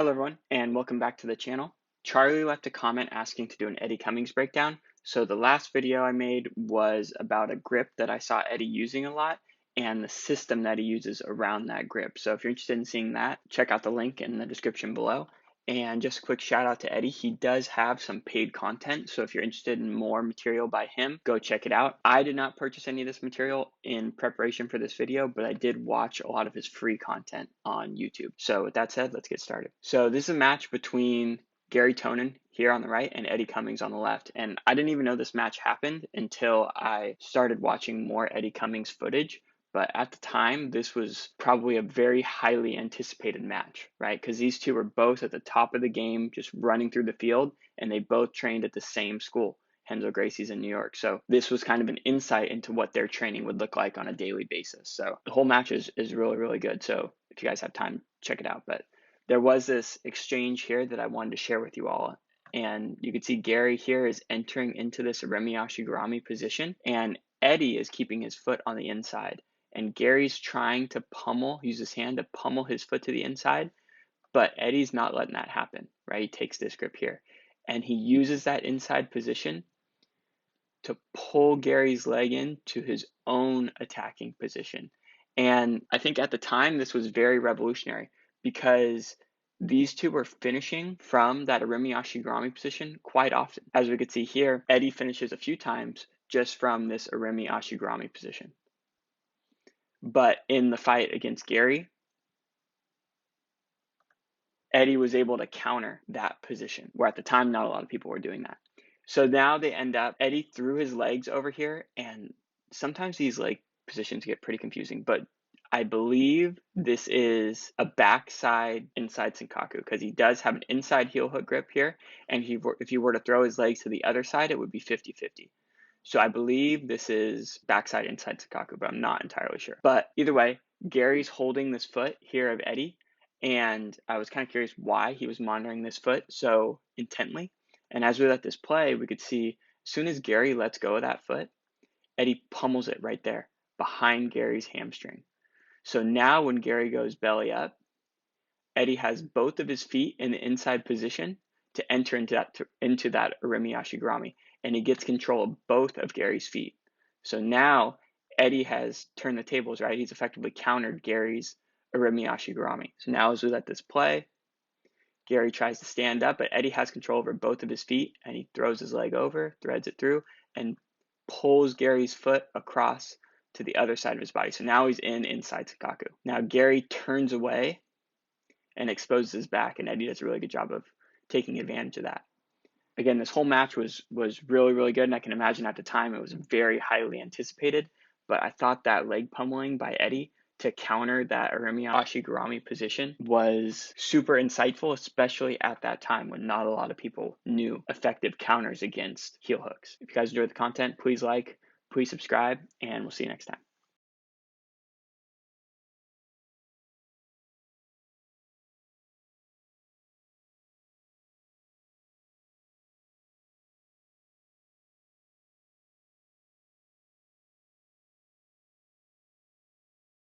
Hello everyone, and welcome back to the channel. Charlie left a comment asking to do an Eddie Cummings breakdown. So the last video I made was about a grip that I saw Eddie using a lot and the system that he uses around that grip. So if you're interested in seeing that, check out the link in the description below. And just a quick shout out to Eddie. He does have some paid content, so if you're interested in more material by him, go check it out. I did not purchase any of this material in preparation for this video, but I did watch a lot of his free content on YouTube. So with that said, let's get started. So this is a match between Gary Tonon here on the right and Eddie Cummings on the left. And I didn't even know this match happened until I started watching more Eddie Cummings footage. But at the time, this was probably a very highly anticipated match, right? Because these two were both at the top of the game, just running through the field, and they both trained at the same school, Renzo Gracie's in New York. So this was kind of an insight into what their training would look like on a daily basis. So the whole match is really, really good. So if you guys have time, check it out. But there was this exchange here that I wanted to share with you all. And you can see Gary here is entering into this Aremi Ashigurami position, and Eddie is keeping his foot on the inside. And Gary's trying to use his hand to pummel his foot to the inside, but Eddie's not letting that happen, right? He takes this grip here, and he uses that inside position to pull Gary's leg into his own attacking position. And I think at the time, this was very revolutionary because these two were finishing from that Aremi Ashigurami position quite often. As we could see here, Eddie finishes a few times just from this Aremi Ashigurami position. But in the fight against Gary, Eddie was able to counter that position, where at the time, not a lot of people were doing that. So now they end up, Eddie threw his legs over here, and sometimes these leg positions get pretty confusing, but I believe this is a backside inside Senkaku because he does have an inside heel hook grip here, and if he were to throw his legs to the other side, it would be 50-50. So I believe this is backside inside Senkaku, but I'm not entirely sure. But either way, Gary's holding this foot here of Eddie, and I was kind of curious why he was monitoring this foot so intently. And as we let this play, we could see as soon as Gary lets go of that foot, Eddie pummels it right there behind Gary's hamstring. So now when Gary goes belly up, Eddie has both of his feet in the inside position to enter into that Aremi Ashigurami, and he gets control of both of Gary's feet. So now Eddie has turned the tables, right? He's effectively countered Gary's Aremi Ashigurami. So now as we let this play, Gary tries to stand up, but Eddie has control over both of his feet, and he throws his leg over, threads it through, and pulls Gary's foot across to the other side of his body. So now he's inside Senkaku. Now Gary turns away and exposes his back, and Eddie does a really good job of taking advantage of that. Again, this whole match was really, really good, and I can imagine at the time it was very highly anticipated, but I thought that leg pummeling by Eddie to counter that Aremi Ashigurami position was super insightful, especially at that time when not a lot of people knew effective counters against heel hooks. If you guys enjoyed the content, please like, please subscribe, and we'll see you next time.